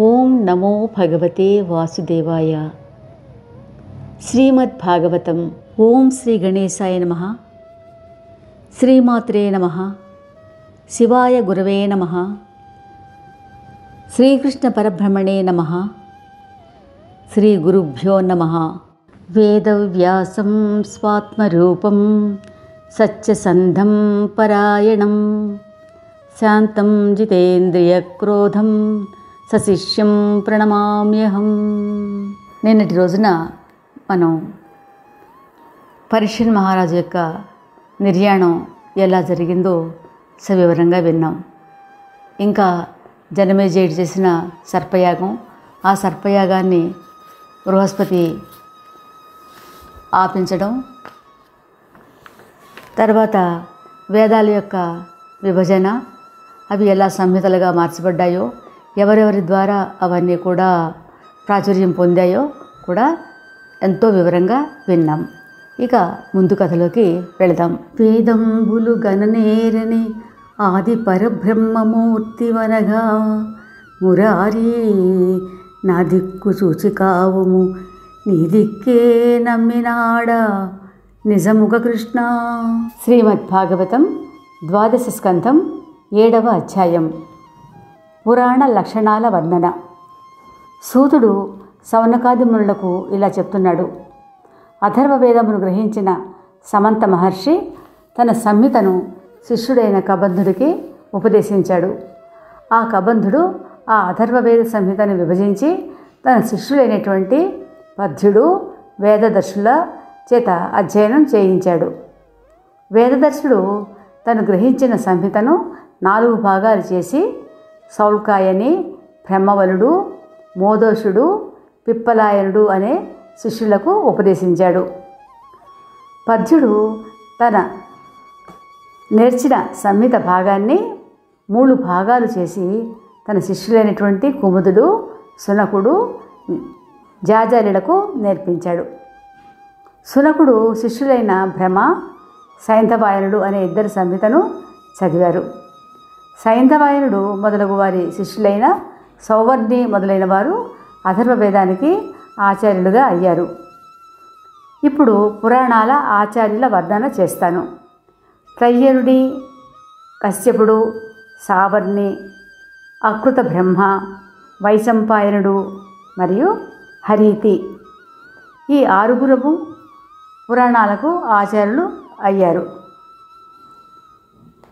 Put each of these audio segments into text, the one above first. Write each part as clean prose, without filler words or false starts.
ఓం నమో భగవతే వాసుదేవాయ. శ్రీమద్భాగవతం. ఓం శ్రీ గణేశాయ నమః. శ్రీమాత్రే నమః. శివాయ గురవే నమః. శ్రీకృష్ణ పరబ్రహ్మణే నమః. శ్రీ గురుభ్యో నమః. వేదవ్యాసం స్వాత్మరూపం సత్యసంధం పరాయణం శాంతం జితేంద్రియక్రోధం సశిష్యం ప్రణమామ్యహం. నిన్నటి రోజున మనం పరీక్షణ్ మహారాజు యొక్క నిర్యాణం ఎలా జరిగిందో సవివరంగా విన్నాం. ఇంకా జనమేజయుడు చేసిన సర్పయాగం, ఆ సర్పయాగాన్ని బృహస్పతి ఆపించడం, తర్వాత వేదాల యొక్క విభజన, అవి ఎలా సంహితలుగా మార్చబడ్డాయో, ఎవరెవరి ద్వారా అవన్నీ కూడా ప్రాచుర్యం పొందాయో కూడా ఎంతో వివరంగా విన్నాం. ఇక ముందు కథలోకి వెళదాం. వేదంబులు గణనేరని ఆది పరబ్రహ్మమూర్తివనగా మురారీ నా దిక్కు చూచి కావుము, నీ దిక్కే నమ్మినాడా నిజముగ కృష్ణ. శ్రీమద్భాగవతం 12వ స్కంధం 7వ అధ్యాయం. పురాణ లక్షణాల వర్ణన. సూతుడు సౌనకాదిమునులకు ఇలా చెప్తున్నాడు. అథర్వవేదమును గ్రహించిన సమంత మహర్షి తన సంహితను శిష్యుడైన కబంధుడికి ఉపదేశించాడు. ఆ కబంధుడు ఆ అథర్వవేద సంహితను విభజించి తన శిష్యులైనటువంటి పద్యుడు, వేదదర్శుల చేత అధ్యయనం చేయించాడు. వేదదర్శుడు తను గ్రహించిన సంహితను 4 భాగాలు చేసి సౌల్కాయని, బ్రహ్మవలుడు, మోదోషుడు, పిప్పలాయనుడు అనే శిష్యులకు ఉపదేశించాడు. పద్యుడు తన నేర్చిన సంహిత భాగాన్ని 3 భాగాలు చేసి తన శిష్యులైనటువంటి కుముదుడు, సునకుడు, జాజాలిలకు నేర్పించాడు. సునకుడు శిష్యులైన భ్రమ, సైంధవాయనుడు అనే 2 సంహితను చదివారు. సైంధవాయనుడు మొదలగు వారి శిష్యులైన సౌవర్ణి మొదలైన వారు అథర్వవేదానికి ఆచార్యులుగా అయ్యారు. ఇప్పుడు పురాణాల ఆచార్యుల వర్ణన చేస్తాను. త్రయ్యరుడి, కశ్యపుడు, సావర్ణి, అకృత బ్రహ్మ, వైశంపాయనుడు మరియు హరీతి, ఈ 6 పురాణాలకు ఆచార్యులు అయ్యారు.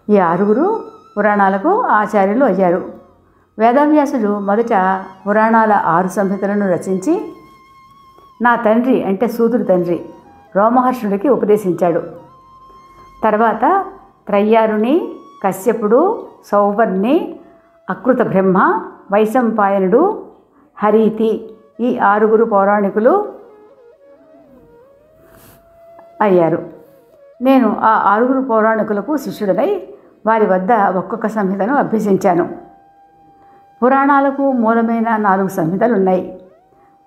ఈ 6 పురాణాలకు ఆచార్యులు అయ్యారు. వేదవ్యాసుడు మొదట పురాణాల 6 సంహితలను రచించి నా తండ్రి అంటే సూతుడి తండ్రి రోమహర్షుడికి ఉపదేశించాడు. తర్వాత త్రయ్యారుని, కశ్యపుడు, సౌవర్ణి, అకృత బ్రహ్మ, వైశంపాయనుడు, హరీతి, ఈ 6 పౌరాణికులు అయ్యారు. నేను ఆ 6 పౌరాణికులకు శిష్యుడనై వారి వద్ద ఒక్కొక్క సంహితను అభ్యసించాను. పురాణాలకు మూలమైన 4 సంహితలు ఉన్నాయి.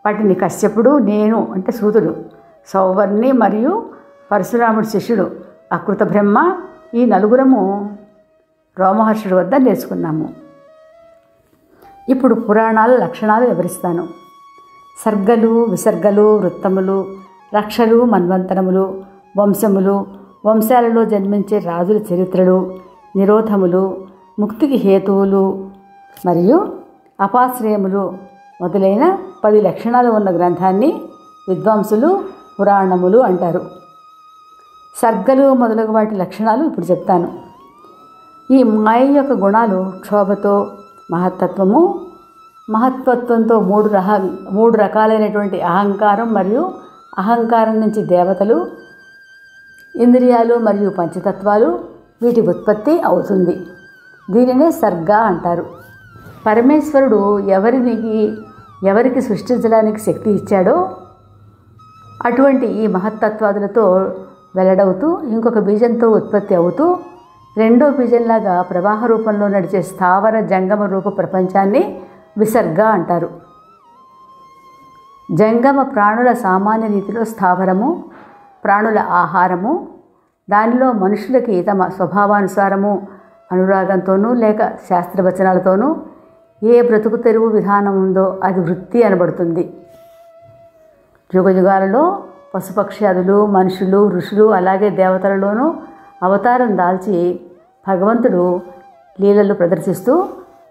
వాటిని కశ్యపుడు, నేను అంటే సూతుడు, సౌవర్ణి మరియు పరశురాముడి శిష్యుడు అకృత బ్రహ్మ, ఈ 4 రోమహర్షుడి వద్ద నేర్చుకున్నాము. ఇప్పుడు పురాణాల లక్షణాలు వివరిస్తాను. సర్గలు, విసర్గలు, వృత్తములు, రక్షలు, మన్వంతరములు, వంశములు, వంశాలలో జన్మించే రాజుల చరిత్రలు, నిరోధములు, ముక్తికి హేతువులు మరియు అపాశ్రయములు మొదలైన 10 లక్షణాలు ఉన్న గ్రంథాన్ని విద్వాంసులు పురాణములు అంటారు. సర్గలు మొదలగు వాటి లక్షణాలు ఇప్పుడు చెప్తాను. ఈ మాయ యొక్క గుణాలు క్షోభతో మహత్తత్వము, మహత్వత్వంతో 3 రకాలైనటువంటి అహంకారం మరియు అహంకారం నుంచి దేవతలు, ఇంద్రియాలు మరియు పంచతత్వాలు, వీటి ఉత్పత్తి అవుతుంది. దీనినే సర్గ అంటారు. పరమేశ్వరుడు ఎవరికి సృష్టించడానికి శక్తి ఇచ్చాడో అటువంటి ఈ మహత్తత్వాదులతో వెల్లడవుతూ ఇంకొక బీజంతో ఉత్పత్తి అవుతూ రెండో బీజంలాగా ప్రవాహ రూపంలో నడిచే స్థావర జంగమ రూప ప్రపంచాన్ని విసర్గ అంటారు. జంగమ ప్రాణుల సామాన్య రీతిలో స్థావరము, ప్రాణుల ఆహారము, దానిలో మనుషులకి తమ స్వభావానుసారము అనురాగంతోనూ లేక శాస్త్రవచనాలతోనూ ఏ బ్రతుకు తెరువు విధానం ఉందో అది వృత్తి అనబడుతుంది. యుగయుగాలలో పశుపక్ష్యాదులు, మనుషులు, ఋషులు అలాగే దేవతలలోనూ అవతారం దాల్చి భగవంతుడు లీలలు ప్రదర్శిస్తూ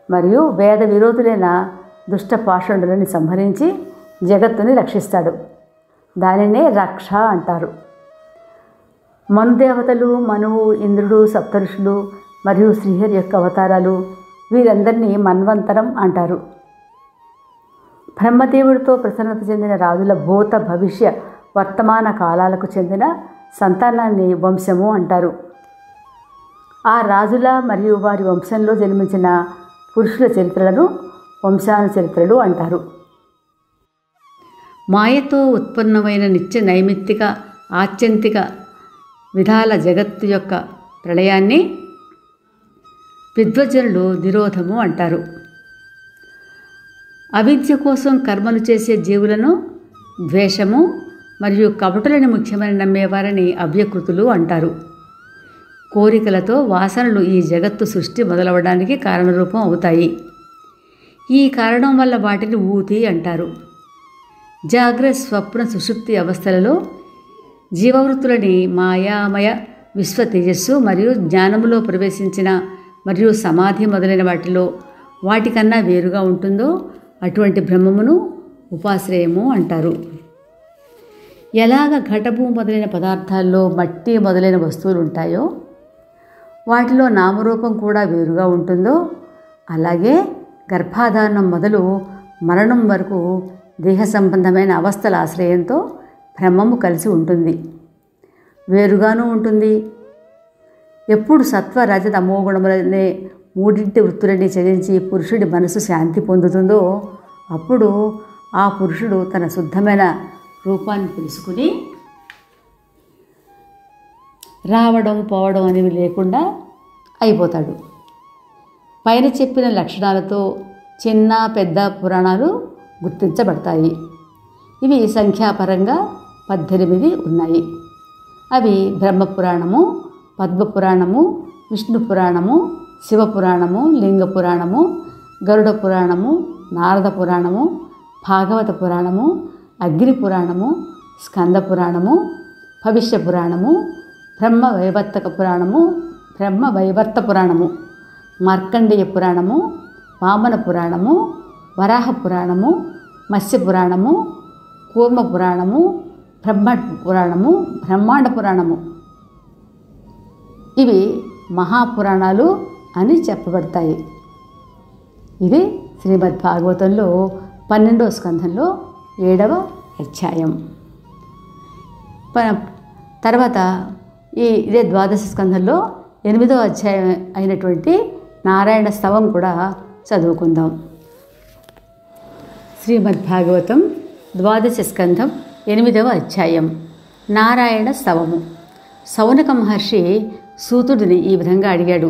మరియు వేద విరోధులైన దుష్ట పాషండులని సంహరించి జగత్తుని రక్షిస్తాడు. దానినే రక్ష అంటారు. మనుదేవతలు, మనువు, ఇంద్రుడు, సప్తఋషులు మరియు శ్రీహరి యొక్క అవతారాలు, వీరందరినీ మన్వంతరం అంటారు. బ్రహ్మదేవుడితో ప్రసన్నత చెందిన రాజుల భూత, భవిష్య, వర్తమాన కాలాలకు చెందిన సంతానాన్ని వంశము అంటారు. ఆ రాజుల మరియు వారి వంశంలో జన్మించిన పురుషుల చరిత్రలను వంశానుచరిత్రలు అంటారు. మాయతో ఉత్పన్నమైన నిత్య నైమిత్తిక, ఆత్యంతిక విధాల జగత్తు యొక్క ప్రళయాన్ని విద్వజ్జనులు నిరోధము అంటారు. అవిద్య కోసం కర్మలు చేసే జీవులను ద్వేషము మరియు కపటులని ముఖ్యమని నమ్మేవారని అవ్యకృతులు అంటారు. కోరికలతో వాసనలు ఈ జగత్తు సృష్టి మొదలవడానికి కారణరూపం అవుతాయి. ఈ కారణం వల్ల వాటిని ఊతి అంటారు. జాగ్రత్త, స్వప్న, సుషుప్తి అవస్థలలో జీవవృత్తులని మాయామయ విశ్వ తేజస్సు మరియు జ్ఞానములో ప్రవేశించిన మరియు సమాధి మొదలైన వాటిలో వాటికన్నా వేరుగా ఉంటుందో అటువంటి బ్రహ్మమును ఉపాశ్రయము అంటారు. ఎలాగ ఘటము మొదలైన పదార్థాల్లో మట్టి మొదలైన వస్తువులు ఉంటాయో వాటిలో నామరూపం కూడా వేరుగా ఉంటుందో అలాగే గర్భాధారణం మొదలు మరణం వరకు దేహ సంబంధమైన అవస్థల ఆశ్రయంతో బ్రహ్మము కలిసి ఉంటుంది, వేరుగానూ ఉంటుంది. ఎప్పుడు సత్వ, రజ, తమో గుణములనే మూడింటి వృత్తులని ఛేదించి పురుషుడి మనసు శాంతి పొందుతుందో అప్పుడు ఆ పురుషుడు తన శుద్ధమైన రూపాన్ని తెలుసుకుని రావడం పోవడం అనేవి లేకుండా అయిపోతాడు. పైన చెప్పిన లక్షణాలతో చిన్న పెద్ద పురాణాలు గుర్తించబడతాయి. ఇవి సంఖ్యాపరంగా 18 ఉన్నాయి. అవి బ్రహ్మపురాణము, పద్మపురాణము, విష్ణు పురాణము, శివపురాణము, లింగ పురాణము, గరుడ పురాణము, నారద పురాణము, భాగవత పురాణము, అగ్ని పురాణము, స్కంద పురాణము, భవిష్య పురాణము, బ్రహ్మ వైవర్త పురాణము, మార్కండేయ పురాణము, వామన పురాణము, వరాహ పురాణము, మత్స్య పురాణము, కూర్మ పురాణము, బ్రహ్మాండ పురాణము. ఇవి మహాపురాణాలు అని చెప్పబడతాయి. ఇది శ్రీమద్ భాగవతంలో 12వ స్కంధంలో 7వ అధ్యాయం. తర్వాత ఇదే ద్వాదశ స్కంధంలో 8వ అధ్యాయం అయినటువంటి నారాయణ స్తవం కూడా చదువుకుందాం. శ్రీమద్ భాగవతం ద్వాదశ స్కంధం 8వ అధ్యాయం నారాయణ స్తవము. సౌనక మహర్షి సూతుడిని ఈ విధంగా అడిగాడు.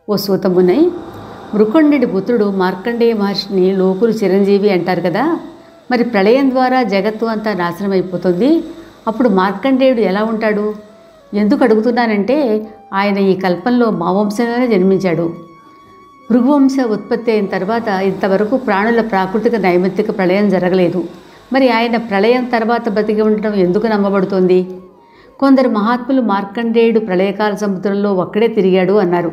ఓ సూతమునై, మృకుండుడి పుత్రుడు మార్కండేయ మహర్షిని లోకులు చిరంజీవి అంటారు కదా, మరి ప్రళయం ద్వారా జగత్తు అంతా నాశనం అయిపోతుంది. అప్పుడు మార్కండేయుడు ఎలా ఉంటాడు? ఎందుకు అడుగుతున్నానంటే ఆయన ఈ కల్పంలో మా వంశంలోనే జన్మించాడు. భృగువంశ ఉత్పత్తి అయిన తర్వాత ఇంతవరకు ప్రాణుల ప్రాకృతిక నైమిత్తిక ప్రళయం జరగలేదు. మరి ఆయన ప్రళయం తర్వాత బతికి ఉండటం ఎందుకు నమ్మబడుతోంది? కొందరు మహాత్ములు మార్కండేయుడు ప్రళయకాల సముద్రంలో ఒక్కడే తిరిగాడు అన్నారు.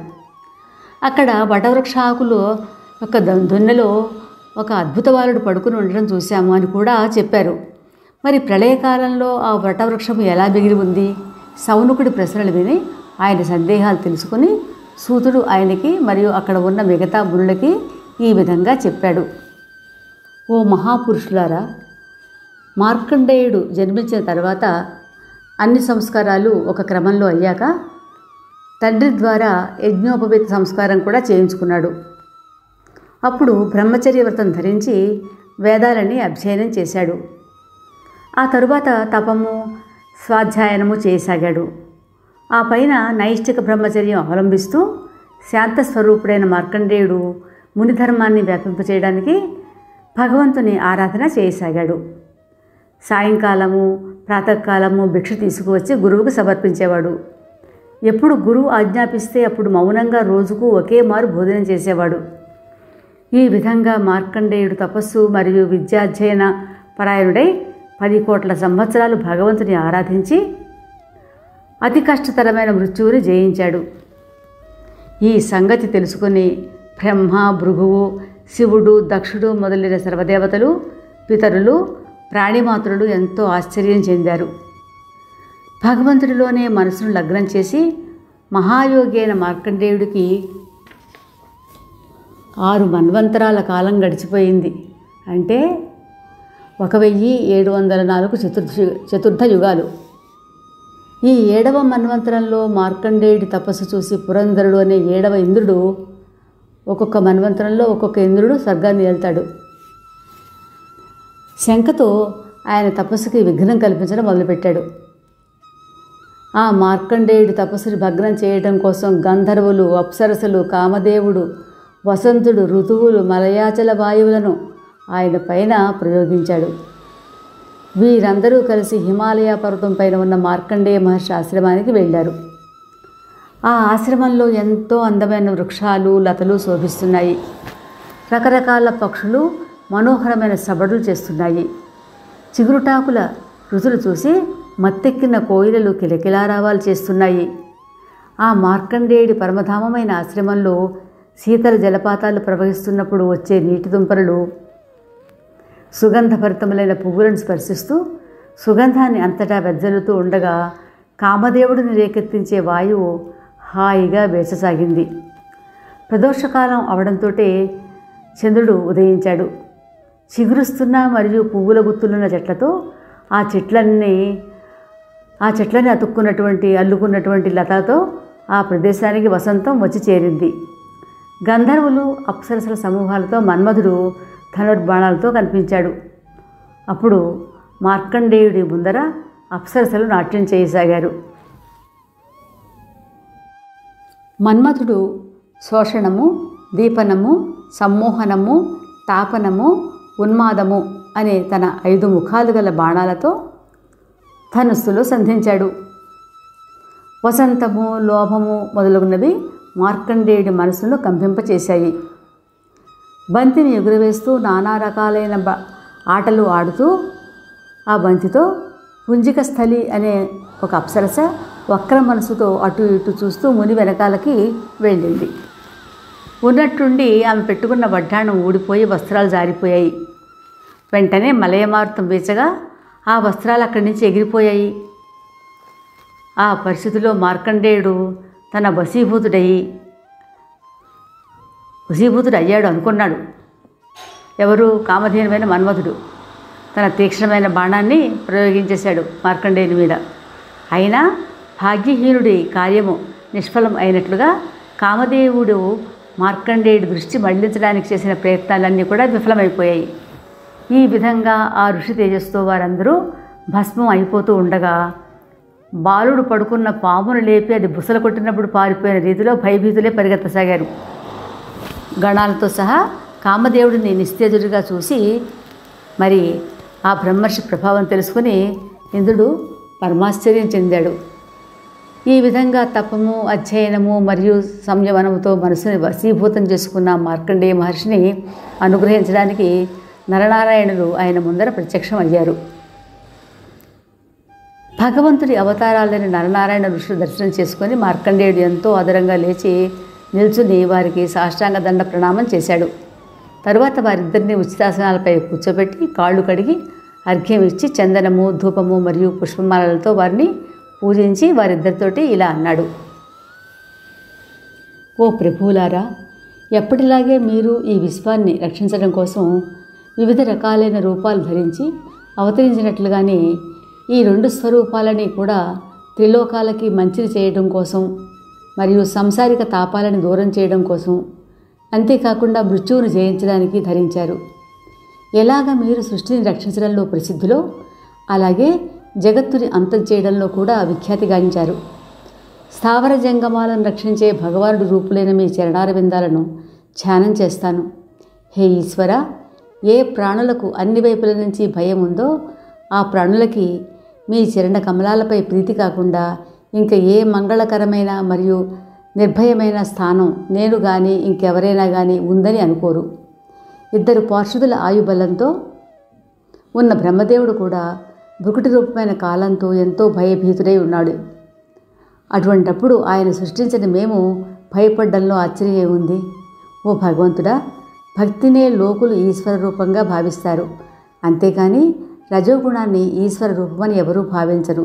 అక్కడ వటవృక్షాకులు యొక్క దొన్నెలో ఒక అద్భుత బాలుడు పడుకుని ఉండడం చూశాము అని కూడా చెప్పారు. మరి ప్రళయకాలంలో ఆ వటవృక్షము ఎలా మిగిలి ఉంది? సౌనకుడి ప్రశ్నలు విని ఆయన సందేహాలు తెలుసుకుని సూతుడు ఆయనకి మరియు అక్కడ ఉన్న మిగతా మునులకి ఈ విధంగా చెప్పాడు. ఓ మహాపురుషులారా, మార్కండేయుడు జన్మించిన తర్వాత అన్ని సంస్కారాలు ఒక క్రమంలో అయ్యాక తండ్రి ద్వారా యజ్ఞోపవీత సంస్కారం కూడా చేయించుకున్నాడు. అప్పుడు బ్రహ్మచర్య వ్రతం ధరించి వేదాలని అధ్యయనం చేశాడు. ఆ తరువాత తపము, స్వాధ్యాయనము చేయసాగాడు. ఆ పైన నైష్ఠిక బ్రహ్మచర్యం అవలంబిస్తూ శాంతస్వరూపుడైన మార్కండేయుడు మునిధర్మాన్ని వ్యాపింపచేయడానికి భగవంతుని ఆరాధన చేయసాగాడు. సాయంకాలము, ప్రాతకాలము భిక్ష తీసుకువచ్చి గురువుకు సమర్పించేవాడు. ఎప్పుడు గురువు ఆజ్ఞాపిస్తే అప్పుడు మౌనంగా రోజుకు ఒకే మారు భోజనం చేసేవాడు. ఈ విధంగా మార్కండేయుడు తపస్సు మరియు విద్యాధ్యయన పరాయణుడై 10 కోట్ల సంవత్సరాలు భగవంతుని ఆరాధించి అతి కష్టతరమైన మృత్యువుని జయించాడు. ఈ సంగతి తెలుసుకుని బ్రహ్మ, భృగువు, శివుడు, దక్షుడు మొదలైన సర్వదేవతలు, పితరులు, ప్రాణిమాతృలు ఎంతో ఆశ్చర్యం చెందారు. భగవంతుడిలోనే మనసును లగ్నం చేసి మహాయోగి అయిన మార్కండేయుడికి 6 మన్వంతరాల కాలం గడిచిపోయింది. అంటే 1704 చతుర్థ యుగాలు. ఈ 7వ మన్వంతరంలో మార్కండేయుడి తపస్సు చూసి పురంధరుడు అనే 7వ ఇంద్రుడు, ఒక్కొక్క మన్వంతరంలో ఒక్కొక్క ఇంద్రుడు స్వర్గాన్ని వెళ్తాడు. శంఖతో ఆయన తపస్సుకి విఘ్నం కల్పించడం మొదలుపెట్టాడు. ఆ మార్కండేయుడి తపస్సుని భగ్నం చేయడం కోసం గంధర్వులు, అప్సరసలు, కామదేవుడు, వసంతుడు, ఋతువులు, మలయాచల వాయువులను ఆయన పైన ప్రయోగించాడు. వీరందరూ కలిసి హిమాలయ పర్వతం పైన ఉన్న మార్కండేయ మహర్షి ఆశ్రమానికి వెళ్ళారు. ఆ ఆశ్రమంలో ఎంతో అందమైన వృక్షాలు, లతలు శోభిస్తున్నాయి. రకరకాల పక్షులు మనోహరమైన సబడులు చేస్తున్నాయి. చిగురుటాకుల రుచులు చూసి మత్తెక్కిన కోయిలలు కిలకిలారావాలు చేస్తున్నాయి. ఆ మార్కండేయుడి పరమధామమైన ఆశ్రమంలో శీతల జలపాతాలు ప్రవహిస్తున్నప్పుడు వచ్చే నీటి తుంపరలు సుగంధభరితములైన పువ్వులను స్పర్శిస్తూ సుగంధాన్ని అంతటా వెదజల్లుతూ ఉండగా కామదేవుడిని రేకెత్తించే వాయువు హాయిగా వేచసాగింది. ప్రదోషకాలం అవడంతో చంద్రుడు ఉదయించాడు. చిగురుస్తున్న మరియు పువ్వుల గుత్తులున్న చెట్లతో ఆ చెట్లని అల్లుకున్నటువంటి లతతో ఆ ప్రదేశానికి వసంతం వచ్చి చేరింది. గంధర్వులు, అప్సరసల సమూహాలతో మన్మధుడు ధనుర్బాణాలతో కనిపించాడు. అప్పుడు మార్కండేయుడి ముందర అప్సరసలు నాట్యం చేయసాగారు. మన్మథుడు శోషణము, దీపనము, సమ్మోహనము, తాపనము, ఉన్మాదము అనే తన 5 ముఖాలు గల బాణాలతో ధనుస్సులో సంధించాడు. వసంతము, లోభము మొదలగునవి మార్కండేయుడి మనసును కంపింపచేశాయి. బంతిని ఎగురవేస్తూ నానా రకాలైన ఆటలు ఆడుతూ ఆ బంతితో పుంజిక స్థలి అనే ఒక అప్సరస వక్ర మనసుతో అటు ఇటు చూస్తూ ముని వెనకాలకి వెళ్ళింది. ఉన్నట్టుండి ఆమె పెట్టుకున్న వడ్డాణం ఊడిపోయి వస్త్రాలు జారిపోయాయి. వెంటనే మలయమారుతం వీచగా ఆ వస్త్రాలు అక్కడి నుంచి ఎగిరిపోయాయి. ఆ పరిస్థితిలో మార్కండేయుడు తన వశీభూతుడు అయ్యాడు అనుకున్నాడు. ఎవరు? కామధేనువైన మన్మథుడు తన తీక్ష్ణమైన బాణాన్ని ప్రయోగించేశాడు మార్కండేయుని మీద. అయినా భాగ్యహీనుడి కార్యము నిష్ఫలం అయినట్లుగా కామదేవుడు మార్కండేయుడి దృష్టి మళ్లించడానికి చేసిన ప్రయత్నాలన్నీ కూడా విఫలమైపోయాయి. ఈ విధంగా ఆ ఋషి తేజస్తో వారందరూ భస్మం అయిపోతూ ఉండగా బాలుడు పడుకున్న పామును లేపి అది బుసలు కొట్టినప్పుడు పారిపోయిన రీతిలో భయభీతులే పరిగెత్తసాగారు. గణాలతో సహా కామదేవుడిని నిస్తేజుడిగా చూసి మరి ఆ బ్రహ్మర్షి ప్రభావం తెలుసుకుని ఇంద్రుడు పరమాశ్చర్యం చెందాడు. ఈ విధంగా తపము, అధ్యయనము మరియు సంయమనముతో మనసుని వశీభూతం చేసుకున్న మార్కండేయ మహర్షిని అనుగ్రహించడానికి నరనారాయణులు ఆయన ముందర ప్రత్యక్షం అయ్యారు. భగవంతుడి అవతారాలని నరనారాయణ ఋషులు దర్శనం చేసుకొని మార్కండేయుడు ఎంతో ఆదరంగా లేచి నిల్చుని వారికి సాష్టాంగ దండ ప్రణామం చేశాడు. తరువాత వారిద్దరిని ఉచితాసనాలపై కూర్చోబెట్టి కాళ్ళు కడిగి అర్ఘ్యం ఇచ్చి చందనము, ధూపము మరియు పుష్పమాలలతో వారిని పూజించి వారిద్దరితోటి ఇలా అన్నాడు: ఓ ప్రభువులారా, ఎప్పటిలాగే మీరు ఈ విశ్వాన్ని రక్షించడం కోసం వివిధ రకాలైన రూపాలు ధరించి అవతరించినట్లుగానే ఈ 2 స్వరూపాలని కూడా త్రిలోకాలకి మంచిని చేయడం కోసం మరియు సంసారిక తాపాలని దూరం చేయడం కోసం, అంతేకాకుండా మృత్యువును జయించడానికి ధరించారు. ఎలాగ మీరు సృష్టిని రక్షించడంలో ప్రసిద్ధులో అలాగే జగత్తుని అంతం చేయడంలో కూడా విఖ్యాతి గాంచారు. స్థావర జంగమాలను రక్షించే భగవానుడి రూపులైన మీ చరణారవిందాలను ధ్యానం చేస్తాను. హే ఈశ్వర, ఏ ప్రాణులకు అన్ని వైపుల నుంచి భయం ఉందో ఆ ప్రాణులకి మీ చరణ కమలాలపై ప్రీతి కాకుండా ఇంకా ఏ మంగళకరమైన మరియు నిర్భయమైన స్థానం నేను కానీ ఇంకెవరైనా కానీ ఉందని అనుకోరు. 2 పార్షదుల ఆయుబలంతో ఉన్న బ్రహ్మదేవుడు కూడా భృకుటి రూపమైన కాలంతో ఎంతో భయభీతుడై ఉన్నాడు. అటువంటప్పుడు ఆయన సృష్టించిన మేము భయపడ్డంలో ఆశ్చర్యం ఉంది. ఓ భగవంతుడా, భక్తినే లోకులు ఈశ్వర రూపంగా భావిస్తారు, అంతేకాని రజోగుణాన్ని ఈశ్వర రూపమని ఎవరూ భావించరు.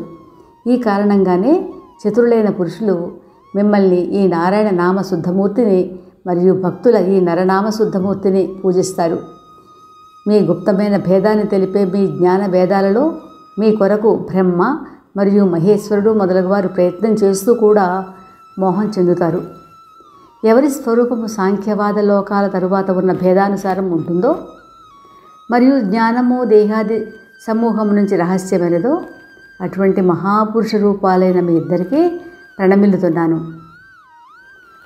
ఈ కారణంగానే చతురులైన పురుషులు మిమ్మల్ని ఈ నారాయణ నామ శుద్ధమూర్తిని మరియు భక్తుల ఈ నరనామ శుద్ధమూర్తిని పూజిస్తారు. మీ గుప్తమైన భేదాన్ని తెలిపే మీ జ్ఞాన వేదాలలో మీ కొరకు బ్రహ్మ మరియు మహేశ్వరుడు మొదలగువారు ప్రయత్నం చేస్తూ కూడా మోహం చెందుతారు. ఎవరి స్వరూపము సాంఖ్యవాద లోకాల తరువాత ఉన్న భేదానుసారం ఉంటుందో మరియు జ్ఞానము దేహాది సమూహం నుంచి రహస్యమైనదో అటువంటి మహాపురుష రూపాలైన మీ ఇద్దరికీ ప్రణమిల్లుతున్నాను.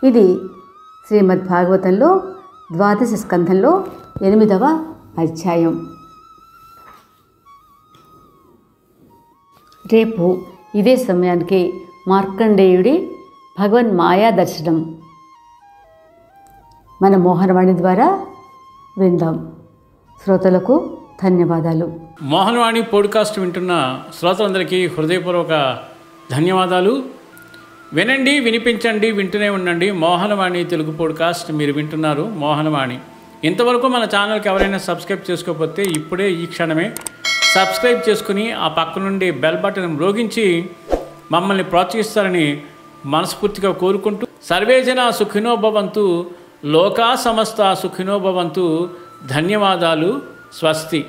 ఇది శ్రీమద్భాగవతంలో 12వ స్కంధంలో 8వ అధ్యాయం. రేపు ఇదే సమయానికి మార్కండేయుడి భగవన్ మాయా దర్శనం మన మోహనవాణి ద్వారా విందాం. శ్రోతలకు ధన్యవాదాలు. మోహనవాణి పోడ్కాస్ట్ వింటున్న శ్రోతలందరికీ హృదయపూర్వక ధన్యవాదాలు. వినండి, వినిపించండి, వింటూనే ఉండండి. మోహనవాణి తెలుగు పోడ్కాస్ట్ మీరు వింటున్నారు. మోహనవాణి. ఇంతవరకు మన ఛానల్కి ఎవరైనా సబ్స్క్రైబ్ చేసుకోకపోతే ఇప్పుడే ఈ క్షణమే సబ్స్క్రైబ్ చేసుకుని ఆ పక్క నుండి బెల్ బటన్ మ్రోగించి మమ్మల్ని ప్రోత్సహిస్తారని మనస్ఫూర్తిగా కోరుకుంటూ, సర్వేజన సుఖినో భవంతు, లోకా సమస్త సుఖినో భవంతు. ధన్యవాదాలు. స్వస్తి.